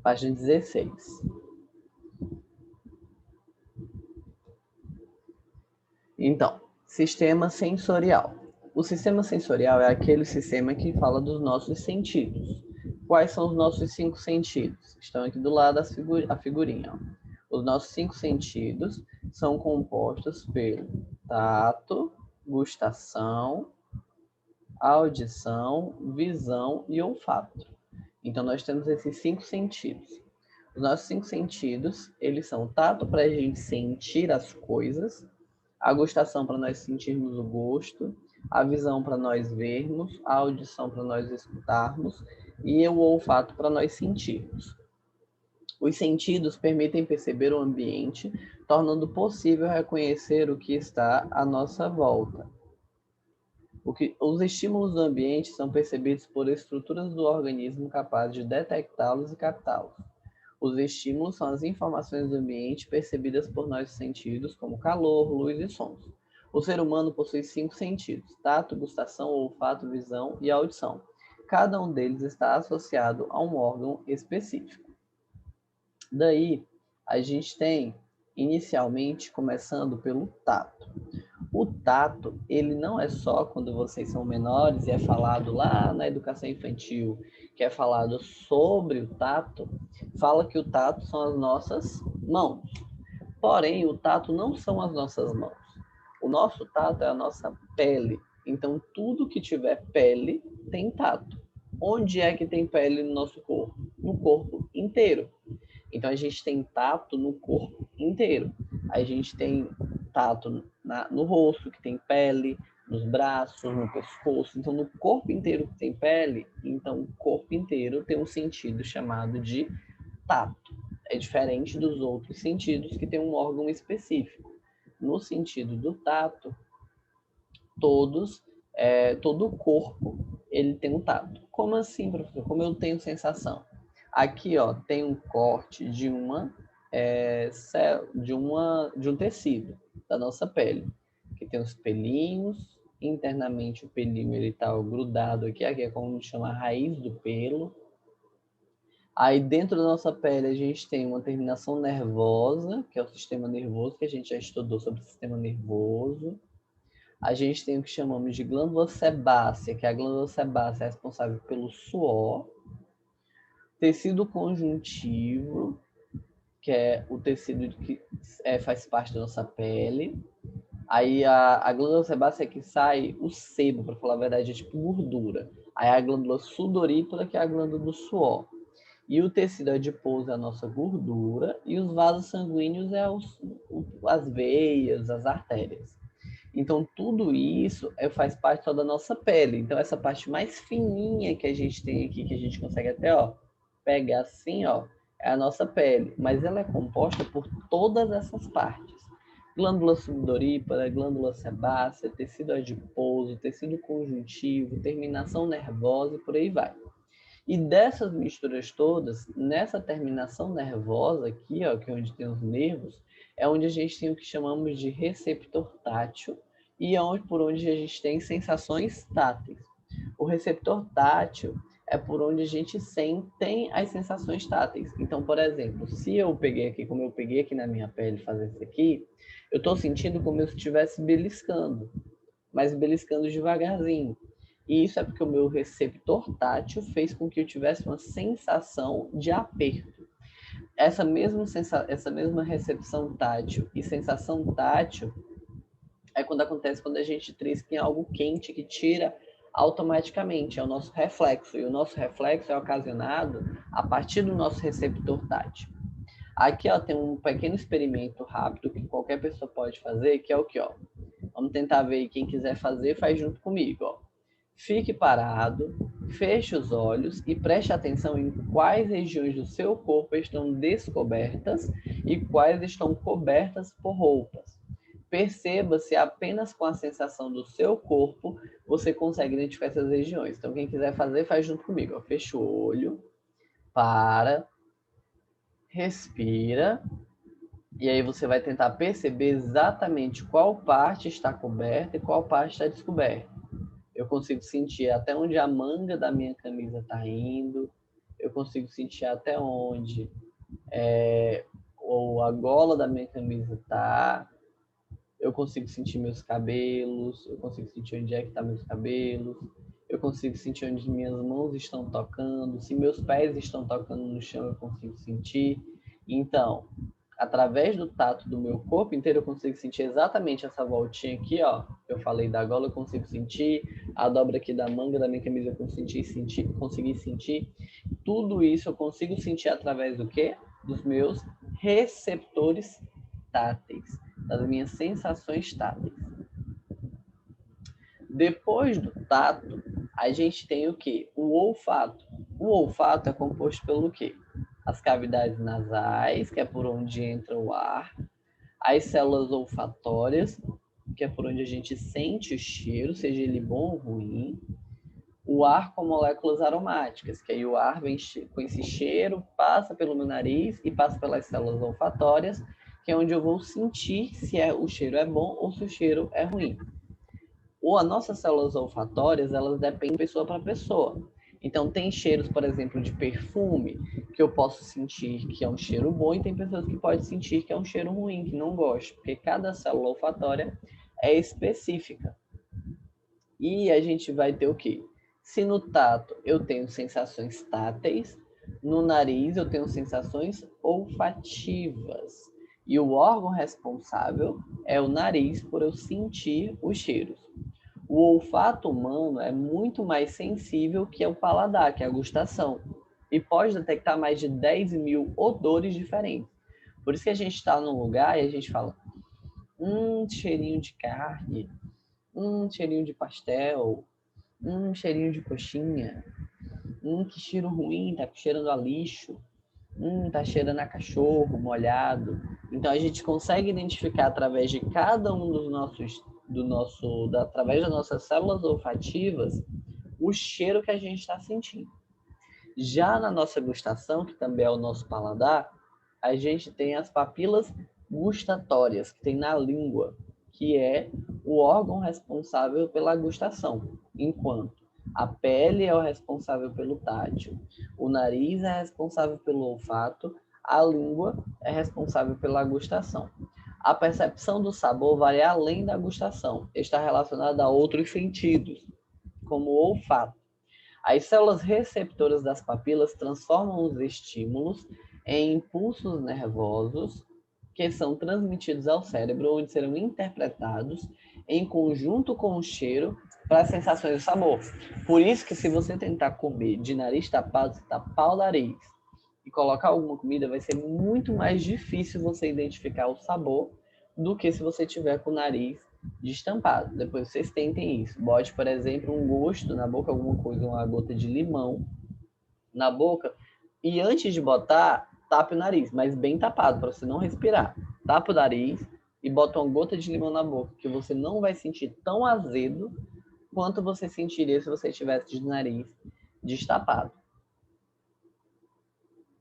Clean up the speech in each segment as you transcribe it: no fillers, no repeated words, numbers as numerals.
Página 16. Então, sistema sensorial. O sistema sensorial é aquele sistema que fala dos nossos sentidos. Quais são os nossos 5 sentidos? Estão aqui do lado a figurinha. Ó. Os nossos 5 sentidos são compostos pelo tato, gustação, audição, visão e olfato. Então, nós temos esses 5 sentidos. Os nossos 5 sentidos, eles são tato para a gente sentir as coisas, a gustação para nós sentirmos o gosto, a visão para nós vermos, a audição para nós escutarmos e o olfato para nós sentirmos. Os sentidos permitem perceber o ambiente, tornando possível reconhecer o que está à nossa volta. Os estímulos do ambiente são percebidos por estruturas do organismo capazes de detectá-los e captá-los. Os estímulos são as informações do ambiente percebidas por nossos sentidos, como calor, luz e sons. O ser humano possui 5 sentidos: tato, gustação, olfato, visão e audição. Cada um deles está associado a um órgão específico. Daí, a gente tem, inicialmente, começando pelo tato. O tato, ele não é só quando vocês são menores e é falado lá na educação infantil, que é falado sobre o tato, fala que o tato são as nossas mãos. Porém, o tato não são as nossas mãos. O nosso tato é a nossa pele. Então, tudo que tiver pele tem tato. Onde é que tem pele no nosso corpo? No corpo inteiro. Então, a gente tem tato no corpo inteiro. A gente tem tato no rosto, que tem pele, nos braços, no pescoço. Então, no corpo inteiro que tem pele, então o corpo inteiro tem um sentido chamado de tato. É diferente dos outros sentidos que tem um órgão específico. No sentido do tato, todo o corpo ele tem um tato. Como assim, professor? Como eu tenho sensação? Aqui, ó, tem um corte de um tecido da nossa pele, que tem os pelinhos. Internamente o pelinho ele está grudado aqui é como a gente chama a raiz do pelo. Aí dentro da nossa pele a gente tem uma terminação nervosa, que é o sistema nervoso, que a gente já estudou sobre o sistema nervoso. A gente tem o que chamamos de glândula sebácea, que a glândula sebácea é responsável pelo suor. Tecido conjuntivo, que é o tecido que faz parte da nossa pele. Aí a glândula sebácea é que sai o sebo, para falar a verdade, é tipo gordura. Aí a glândula sudorípara, que é a glândula do suor. E o tecido adiposo é a nossa gordura, e os vasos sanguíneos as veias, as artérias. Então, tudo isso faz parte só da nossa pele. Então, essa parte mais fininha que a gente tem aqui, que a gente consegue até pegar assim, é a nossa pele. Mas ela é composta por todas essas partes. Glândula sudorípara, glândula sebácea, tecido adiposo, tecido conjuntivo, terminação nervosa e por aí vai. E dessas misturas todas, nessa terminação nervosa aqui, que é onde tem os nervos, é onde a gente tem o que chamamos de receptor tátil e por onde a gente tem sensações táteis. O receptor tátil é por onde a gente tem as sensações táteis. Então, por exemplo, se eu peguei aqui, como eu peguei aqui na minha pele fazer isso aqui, eu estou sentindo como se eu estivesse beliscando, mas beliscando devagarzinho. E isso é porque o meu receptor tátil fez com que eu tivesse uma sensação de aperto. Essa mesma recepção tátil e sensação tátil é quando acontece quando a gente trisca em algo quente que tira automaticamente, é o nosso reflexo. E o nosso reflexo é ocasionado a partir do nosso receptor tátil. Aqui tem um pequeno experimento rápido que qualquer pessoa pode fazer, que é o que? Vamos tentar ver, e quem quiser fazer, faz junto comigo. Fique parado, feche os olhos e preste atenção em quais regiões do seu corpo estão descobertas e quais estão cobertas por roupas. Perceba se apenas com a sensação do seu corpo você consegue identificar essas regiões. Então, quem quiser fazer, faz junto comigo. Fecha o olho, para, respira, e aí você vai tentar perceber exatamente qual parte está coberta e qual parte está descoberta. Eu consigo sentir até onde a manga da minha camisa está indo. eu consigo sentir até onde ou a gola da minha camisa tá, eu consigo sentir meus cabelos, eu consigo sentir onde é que tá meus cabelos, eu consigo sentir onde minhas mãos estão tocando, se meus pés estão tocando no chão, eu consigo sentir. Então, através do tato do meu corpo inteiro, eu consigo sentir exatamente essa voltinha aqui, ó. Eu falei da gola, eu consigo sentir, a dobra aqui da manga da minha camisa, eu consegui sentir. Tudo isso eu consigo sentir através do quê? Dos meus receptores táteis, das minhas sensações táteis. Depois do tato, a gente tem o quê? O olfato. O olfato é composto pelo quê? As cavidades nasais, que é por onde entra o ar, as células olfatórias, que é por onde a gente sente o cheiro, seja ele bom ou ruim, o ar com moléculas aromáticas, que aí o ar vem com esse cheiro, passa pelo meu nariz e passa pelas células olfatórias, que é onde eu vou sentir se o cheiro é bom ou se o cheiro é ruim. Ou as nossas células olfatórias, elas dependem de pessoa para pessoa. Então, tem cheiros, por exemplo, de perfume, que eu posso sentir que é um cheiro bom, e tem pessoas que podem sentir que é um cheiro ruim, que não gostam, porque cada célula olfatória é específica. E a gente vai ter o quê? Se no tato eu tenho sensações táteis, no nariz eu tenho sensações olfativas. E o órgão responsável é o nariz, por eu sentir os cheiros. O olfato humano é muito mais sensível que o paladar, que é a gustação, e pode detectar mais de 10 mil odores diferentes. Por isso que a gente está num lugar e a gente fala, cheirinho de carne, cheirinho de pastel, cheirinho de coxinha, que cheiro ruim, tá cheirando a lixo, tá cheirando a cachorro molhado. Então a gente consegue identificar através de cada um através das nossas células olfativas, o cheiro que a gente está sentindo. Já na nossa gustação, que também é o nosso paladar, a gente tem as papilas gustatórias, que tem na língua, que é o órgão responsável pela gustação, enquanto a pele é o responsável pelo tátil, o nariz é responsável pelo olfato, a língua é responsável pela gustação. A percepção do sabor vai além da gustação, está relacionada a outros sentidos, como o olfato. As células receptoras das papilas transformam os estímulos em impulsos nervosos que são transmitidos ao cérebro, onde serão interpretados em conjunto com o cheiro para as sensações do sabor. Por isso que se você tentar comer de nariz tapado, você tapar o nariz e colocar alguma comida, vai ser muito mais difícil você identificar o sabor do que se você tiver com o nariz destampado. Depois vocês tentem isso. Bote, por exemplo, um gosto na boca, alguma coisa, uma gota de limão na boca, e antes de botar, tape o nariz, mas bem tapado, para você não respirar. Tapa o nariz e bota uma gota de limão na boca, que você não vai sentir tão azedo quanto você sentiria se você tivesse de nariz destapado.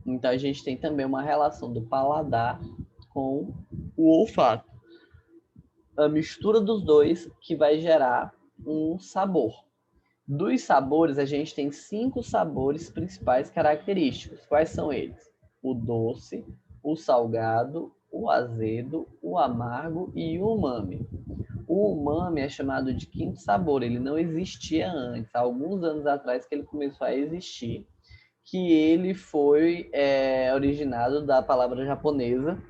Então a gente tem também uma relação do paladar com o olfato. A mistura dos dois que vai gerar um sabor. Dos sabores, a gente tem 5 sabores principais característicos. Quais são eles? O doce, o salgado, o azedo, o amargo e o umami. O umami é chamado de quinto sabor, ele não existia antes, há alguns anos atrás que ele começou a existir, que ele foi originado da palavra japonesa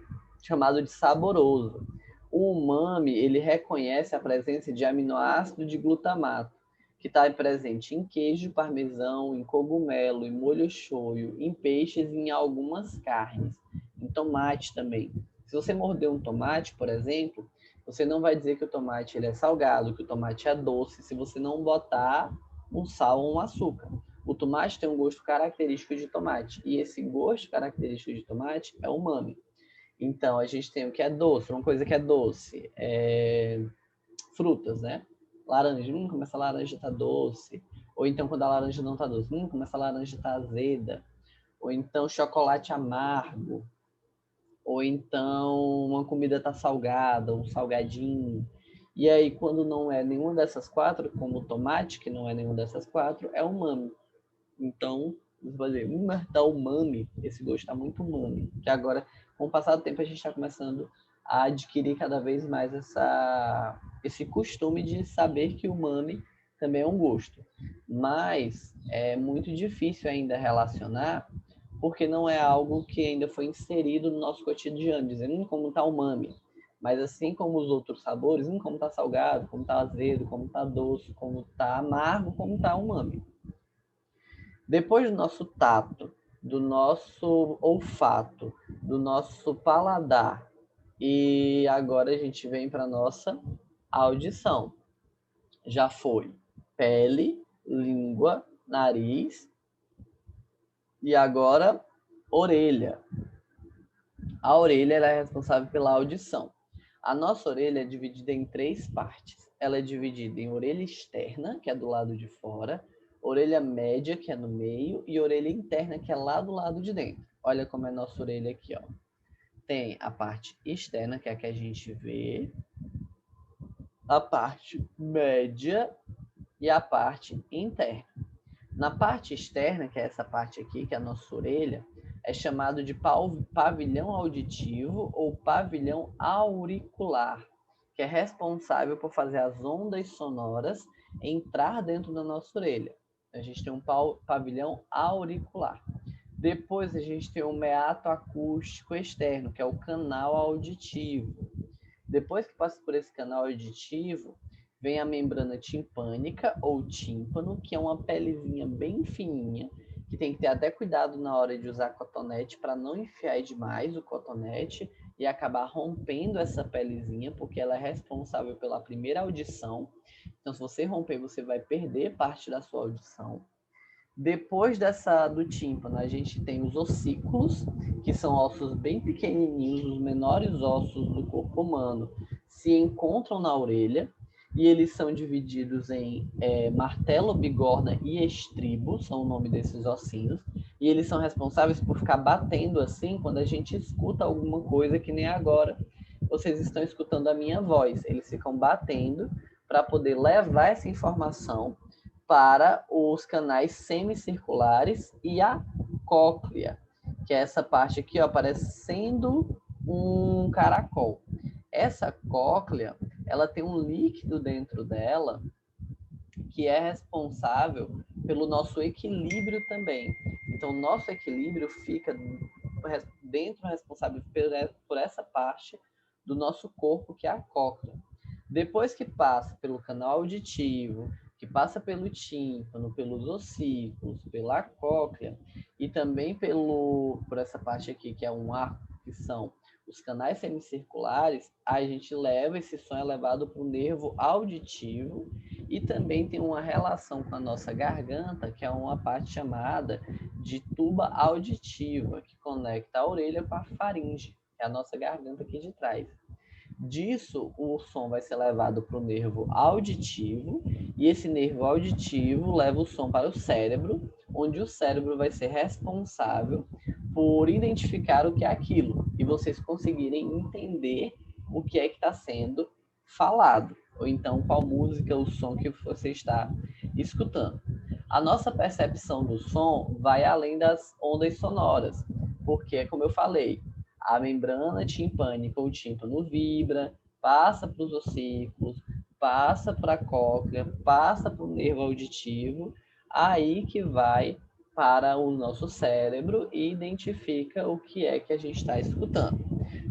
chamado de saboroso. O umami, ele reconhece a presença de aminoácido de glutamato, que está presente em queijo, parmesão, em cogumelo, em molho shoyu, em peixes e em algumas carnes, em tomate também. Se você morder um tomate, por exemplo, você não vai dizer que o tomate ele é salgado, que o tomate é doce, se você não botar um sal ou um açúcar. O tomate tem um gosto característico de tomate, e esse gosto característico de tomate é umami. Então, a gente tem o que é doce, uma coisa que é doce, frutas, né? Laranja, como essa laranja tá doce. Ou então, quando a laranja não tá doce, como essa laranja tá azeda. Ou então, chocolate amargo. Ou então, uma comida tá salgada, um salgadinho. E aí, quando não é nenhuma dessas 4, como o tomate, que não é nenhuma dessas 4, é umami. Então, Você vai dizer, mas tá umami, esse gosto está muito umami. Que agora, com o passar do tempo, a gente está começando a adquirir cada vez mais esse costume de saber que o umami também é um gosto. Mas é muito difícil ainda relacionar, porque não é algo que ainda foi inserido no nosso cotidiano, dizendo como está umami. Mas assim como os outros sabores, como está salgado, como está azedo, como está doce, como está amargo, como está umami. Depois do nosso tato, do nosso olfato, do nosso paladar, e agora a gente vem para nossa audição. Já foi pele, língua, nariz e agora orelha. A orelha ela é responsável pela audição. A nossa orelha é dividida em 3 partes. Ela é dividida em orelha externa, que é do lado de fora, orelha média, que é no meio, e orelha interna, que é lá do lado de dentro. Olha como é a nossa orelha aqui, ó. Tem a parte externa, que é a que a gente vê, a parte média e a parte interna. Na parte externa, que é essa parte aqui, que é a nossa orelha, é chamado de pavilhão auditivo ou pavilhão auricular, que é responsável por fazer as ondas sonoras entrar dentro da nossa orelha. A gente tem um pavilhão auricular. Depois a gente tem o meato acústico externo, que é o canal auditivo. Depois que passa por esse canal auditivo, vem a membrana timpânica ou tímpano, que é uma pelezinha bem fininha, que tem que ter até cuidado na hora de usar cotonete para não enfiar demais o cotonete e acabar rompendo essa pelezinha, porque ela é responsável pela primeira audição. Então, se você romper, você vai perder parte da sua audição. Depois do tímpano, a gente tem os ossículos, que são ossos bem pequenininhos, os menores ossos do corpo humano, se encontram na orelha, e eles são divididos em martelo, bigorna e estribo, são o nome desses ossinhos, e eles são responsáveis por ficar batendo assim quando a gente escuta alguma coisa, que nem agora. Vocês estão escutando a minha voz, eles ficam batendo para poder levar essa informação para os canais semicirculares e a cóclea, que é essa parte aqui, ó, parecendo um caracol. Essa cóclea, ela tem um líquido dentro dela que é responsável pelo nosso equilíbrio também. Então, o nosso equilíbrio fica dentro, responsável por essa parte do nosso corpo, que é a cóclea. Depois que passa pelo canal auditivo, que passa pelo tímpano, pelos ossículos, pela cóclea e também por essa parte aqui, que é um arco, que são os canais semicirculares, a gente leva esse som elevado para o nervo auditivo e também tem uma relação com a nossa garganta, que é uma parte chamada de tuba auditiva, que conecta a orelha com a faringe, que é a nossa garganta aqui de trás. Disso, o som vai ser levado para o nervo auditivo, e esse nervo auditivo leva o som para o cérebro, onde o cérebro vai ser responsável por identificar o que é aquilo, e vocês conseguirem entender o que é que está sendo falado, ou então qual música, o som que você está escutando. A nossa percepção do som vai além das ondas sonoras, porque, como eu falei, a membrana timpânica ou tímpano vibra, passa para os ossículos, passa para a cóclea, passa para o nervo auditivo, aí que vai para o nosso cérebro e identifica o que é que a gente está escutando.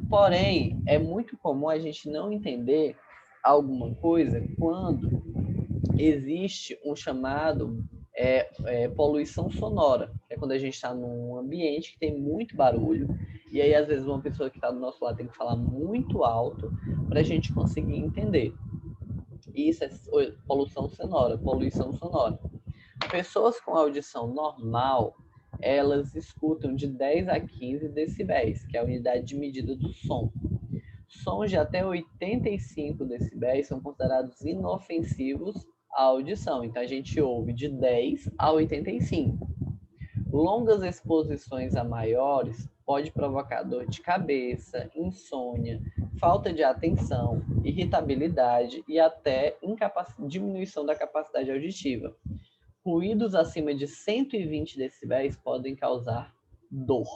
Porém, é muito comum a gente não entender alguma coisa quando existe um chamado poluição sonora, que é quando a gente está num ambiente que tem muito barulho, e aí às vezes uma pessoa que está do nosso lado tem que falar muito alto para a gente conseguir entender. Isso é poluição sonora. Pessoas com audição normal, elas escutam de 10 a 15 decibéis, que é a unidade de medida do som. Sons de até 85 decibéis são considerados inofensivos à audição. Então, a gente ouve de 10 a 85. Longas exposições a maiores pode provocar dor de cabeça, insônia, falta de atenção, irritabilidade e até diminuição da capacidade auditiva. ruídos acima de 120 decibéis podem causar dor.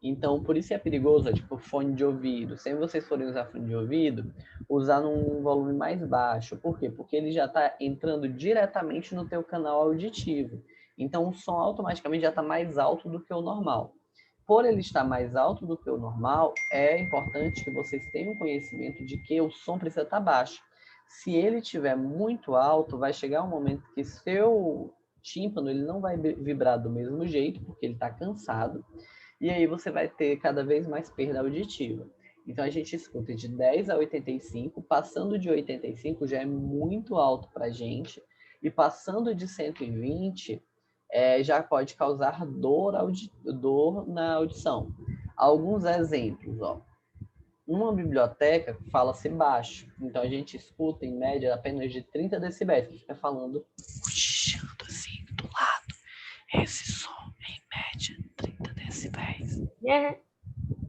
Então, por isso é perigoso, tipo, fone de ouvido. Se vocês forem usar fone de ouvido, usar num volume mais baixo. Por quê? Porque ele já está entrando diretamente no teu canal auditivo. Então, o som automaticamente já está mais alto do que o normal. Por ele estar mais alto do que o normal, é importante que vocês tenham conhecimento de que o som precisa estar baixo. Se ele estiver muito alto, vai chegar um momento que seu tímpano ele não vai vibrar do mesmo jeito, porque ele está cansado, e aí você vai ter cada vez mais perda auditiva. Então a gente escuta de 10 a 85, passando de 85 já é muito alto para a gente, e passando de 120 já pode causar dor na audição. Alguns exemplos, ó. Numa biblioteca fala-se baixo, então a gente escuta em média apenas de 30 decibéis, que fica falando cochichando assim do lado. Esse som é em média 30 decibéis.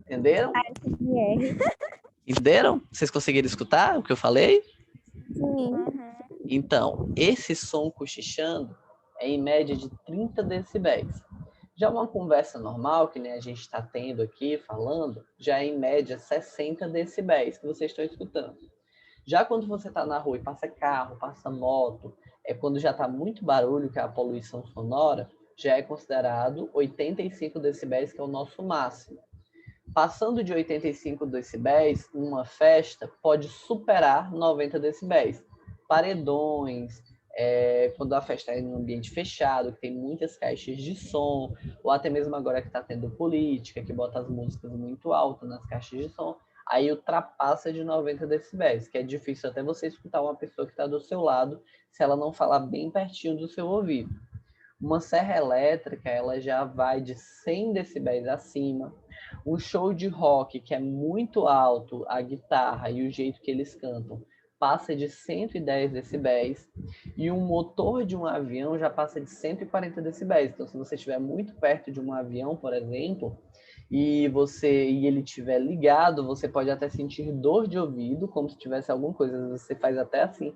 Entenderam? Entenderam? Vocês conseguiram escutar o que eu falei? Sim. Então, esse som cochichando é em média de 30 decibéis. Já uma conversa normal, que nem a gente está tendo aqui, falando, já é em média 60 decibéis que vocês estão escutando. Já quando você está na rua e passa carro, passa moto, é quando já está muito barulho, que é a poluição sonora, já é considerado 85 decibéis, que é o nosso máximo. Passando de 85 decibéis, uma festa pode superar 90 decibéis. Paredões, quando a festa é em um ambiente fechado, que tem muitas caixas de som, ou até mesmo agora que está tendo política, que bota as músicas muito altas nas caixas de som, aí ultrapassa de 90 decibéis, que é difícil até você escutar uma pessoa que está do seu lado, se ela não falar bem pertinho do seu ouvido. Uma serra elétrica, ela já vai de 100 decibéis acima. Um show de rock que é muito alto, a guitarra e o jeito que eles cantam, passa de 110 decibéis. E um motor de um avião já passa de 140 decibéis. Então, se você estiver muito perto de um avião, por exemplo, e ele estiver ligado, você pode até sentir dor de ouvido, como se tivesse alguma coisa. Você faz até assim,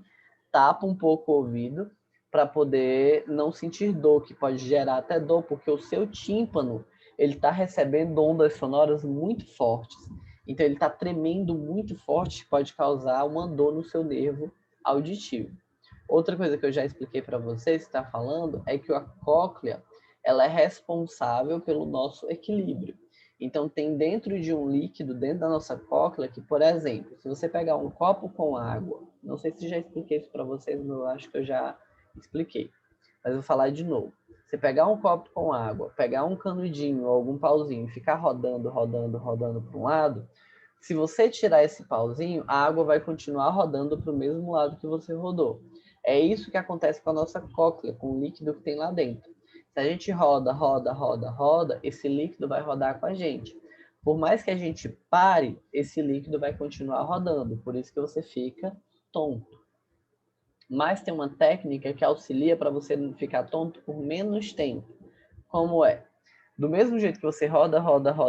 tapa um pouco o ouvido, para poder não sentir dor, que pode gerar até dor, porque o seu tímpano ele está recebendo ondas sonoras muito fortes. Então ele está tremendo muito forte, pode causar uma dor no seu nervo auditivo. Outra coisa que eu já expliquei para vocês, que está falando, é que a cóclea ela é responsável pelo nosso equilíbrio. Então tem dentro de um líquido, dentro da nossa cóclea, que, por exemplo, se você pegar um copo com água, não sei se já expliquei isso para vocês, mas eu acho que eu já expliquei, mas vou falar de novo. Você pegar um copo com água, pegar um canudinho ou algum pauzinho e ficar rodando para um lado, se você tirar esse pauzinho, a água vai continuar rodando para o mesmo lado que você rodou. É isso que acontece com a nossa cóclea, com o líquido que tem lá dentro. Se a gente roda, esse líquido vai rodar com a gente. Por mais que a gente pare, esse líquido vai continuar rodando, por isso que você fica tonto. Mas tem uma técnica que auxilia para você não ficar tonto por menos tempo. Como é? Do mesmo jeito que você roda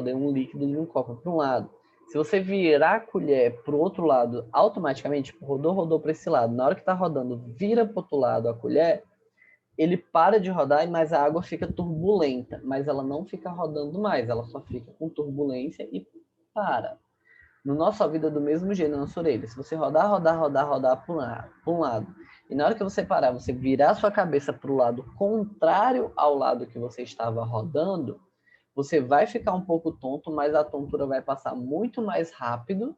em um líquido de um copo para um lado, se você virar a colher para o outro lado automaticamente, tipo, rodou para esse lado, na hora que está rodando, vira para o outro lado a colher, ele para de rodar, mas a água fica turbulenta, mas ela não fica rodando mais, ela só fica com turbulência e para. No nosso ouvido é do mesmo jeito, na nossa orelha. Se você rodar para um lado, e na hora que você parar, você virar a sua cabeça para o lado contrário ao lado que você estava rodando, você vai ficar um pouco tonto, mas a tontura vai passar muito mais rápido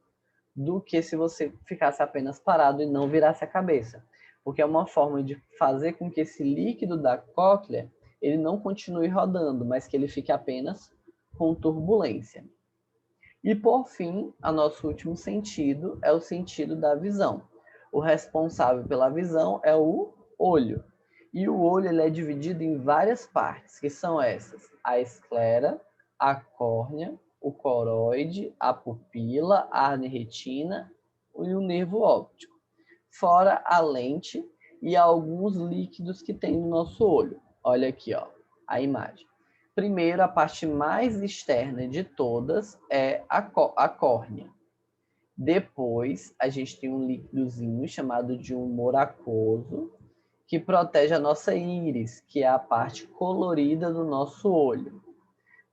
do que se você ficasse apenas parado e não virasse a cabeça. Porque é uma forma de fazer com que esse líquido da cóclea ele não continue rodando, mas que ele fique apenas com turbulência. E, por fim, o nosso último sentido é o sentido da visão. O responsável pela visão é o olho. E o olho ele é dividido em várias partes, que são essas: a esclera, a córnea, o coroide, a pupila, a retina e o nervo óptico. Fora a lente e alguns líquidos que tem no nosso olho. Olha aqui, ó, a imagem. Primeiro, a parte mais externa de todas é a córnea. Depois, a gente tem um líquidozinho chamado de humor aquoso. que protege a nossa íris, que é a parte colorida do nosso olho.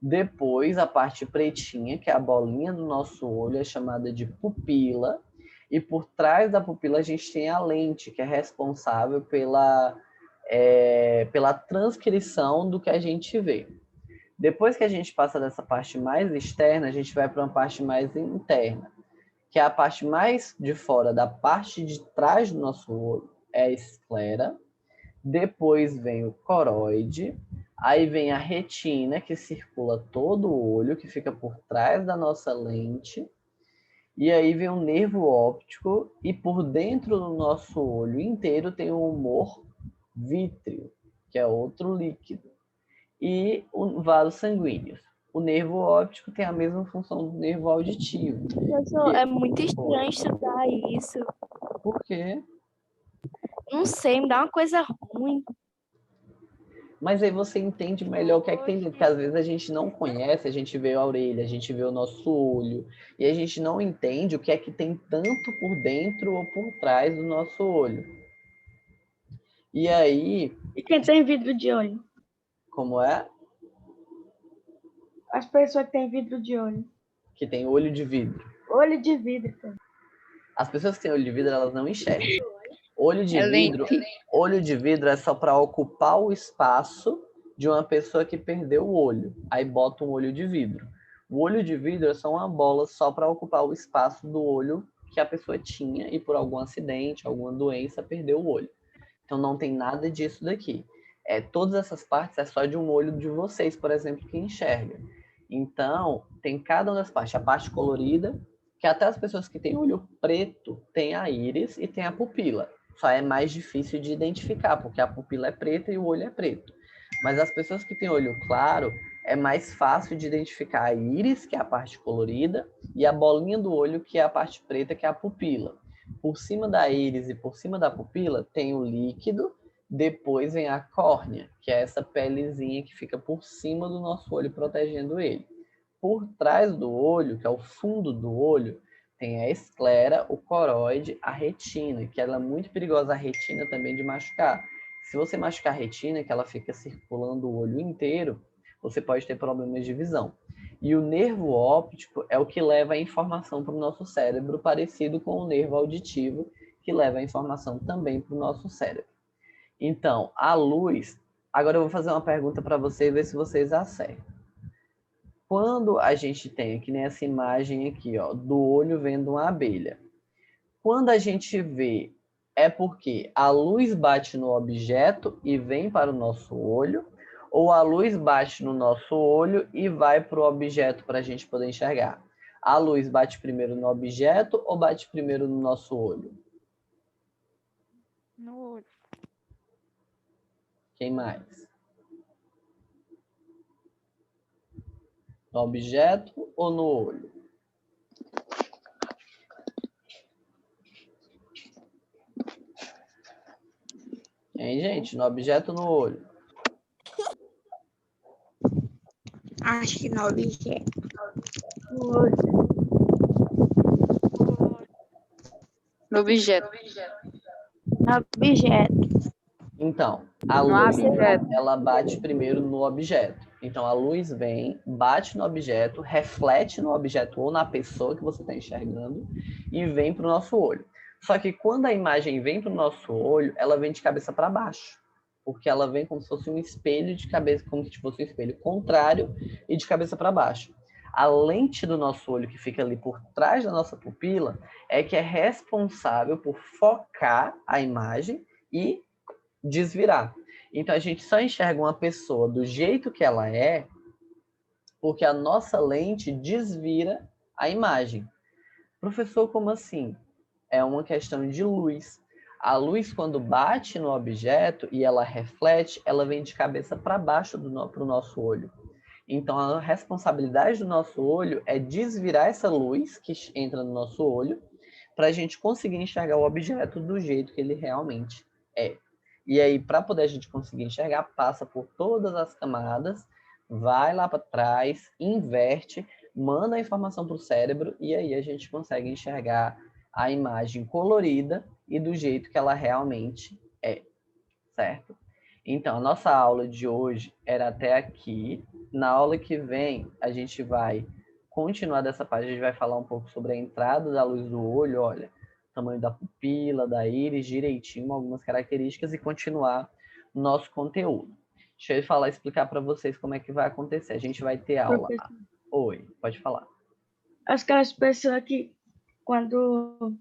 Depois, a parte pretinha, que é a bolinha do nosso olho, é chamada de pupila. E por trás da pupila a gente tem a lente, que é responsável pela transcrição do que a gente vê. Depois que a gente passa dessa parte mais externa, a gente vai para uma parte mais interna, que é a parte mais de fora da parte de trás do nosso olho, é a esclera. Depois vem o coroide, aí vem a retina, que circula todo o olho, que fica por trás da nossa lente. E aí vem o nervo óptico, e por dentro do nosso olho inteiro tem o humor vítreo, que é outro líquido, e os vasos sanguíneos. O nervo óptico tem a mesma função do nervo auditivo. Professor, é muito estranho estudar isso. Por quê? Não sei, me dá uma coisa ruim. Mas aí você entende melhor o que é que tem dentro, porque às vezes a gente não conhece, a gente vê a orelha, a gente vê o nosso olho, e a gente não entende o que é que tem tanto por dentro ou por trás do nosso olho. E aí... E quem tem vidro de olho? Como é? As pessoas que têm vidro de olho. Que tem olho de vidro. Olho de vidro, cara. As pessoas que têm olho de vidro, elas não enxergam. Olho de vidro é só para ocupar o espaço de uma pessoa que perdeu o olho. Aí bota um olho de vidro. O olho de vidro é só uma bola só para ocupar o espaço do olho que a pessoa tinha e por algum acidente, alguma doença, perdeu o olho. Então não tem nada disso daqui. Todas essas partes é só de um olho de vocês, por exemplo, que enxerga. Então, tem cada uma das partes. A parte colorida, que até as pessoas que têm olho preto têm a íris e tem a pupila. Só é mais difícil de identificar, porque a pupila é preta e o olho é preto. Mas as pessoas que têm olho claro, é mais fácil de identificar a íris, que é a parte colorida, e a bolinha do olho, que é a parte preta, que é a pupila. Por cima da íris e por cima da pupila tem o líquido, depois vem a córnea, que é essa pelezinha que fica por cima do nosso olho, protegendo ele. Por trás do olho, que é o fundo do olho, tem a esclera, o coroide, a retina, que ela é muito perigosa, a retina também de machucar. Se você machucar a retina, que ela fica circulando o olho inteiro, você pode ter problemas de visão. E o nervo óptico é o que leva a informação para o nosso cérebro, parecido com o nervo auditivo, que leva a informação também para o nosso cérebro. Então, a luz... Agora eu vou fazer uma pergunta para vocês, ver se vocês acertam. Quando a gente tem, que nem essa imagem aqui, ó, do olho vendo uma abelha. Quando a gente vê, é porque a luz bate no objeto e vem para o nosso olho, ou a luz bate no nosso olho e vai para o objeto para a gente poder enxergar? A luz bate primeiro no objeto ou bate primeiro no nosso olho? No olho. Quem mais? No objeto ou no olho? Hein, gente? No objeto ou no olho? Acho que no objeto. No olho. No objeto. No objeto. Então, a No luz, objeto. ela bate primeiro no objeto. Então, a luz vem, bate no objeto, reflete no objeto ou na pessoa que você está enxergando e vem para o nosso olho. Só que quando a imagem vem para o nosso olho, ela vem de cabeça para baixo. Porque ela vem como se fosse um espelho de cabeça, como se fosse um espelho contrário e de cabeça para baixo. A lente do nosso olho, que fica ali por trás da nossa pupila, é que é responsável por focar a imagem e desvirar. Então a gente só enxerga uma pessoa do jeito que ela é, porque a nossa lente desvira a imagem. Professor, como assim? É uma questão de luz. A luz, quando bate no objeto e ela reflete, ela vem de cabeça para baixo para o nosso olho. Então, a responsabilidade do nosso olho é desvirar essa luz que entra no nosso olho para a gente conseguir enxergar o objeto do jeito que ele realmente é. E aí, para poder a gente conseguir enxergar, passa por todas as camadas, vai lá para trás, inverte, manda a informação para o cérebro e aí a gente consegue enxergar a imagem colorida e do jeito que ela realmente é. certo? Então, a nossa aula de hoje era até aqui. Na aula que vem, a gente vai continuar dessa parte, a gente vai falar um pouco sobre a entrada da luz do olho, olha, tamanho da pupila, da íris, direitinho, algumas características e continuar o nosso conteúdo. Deixa eu falar, explicar para vocês como é que vai acontecer. A gente vai ter aula. Professor, Oi, pode falar. aquelas pessoas que, quando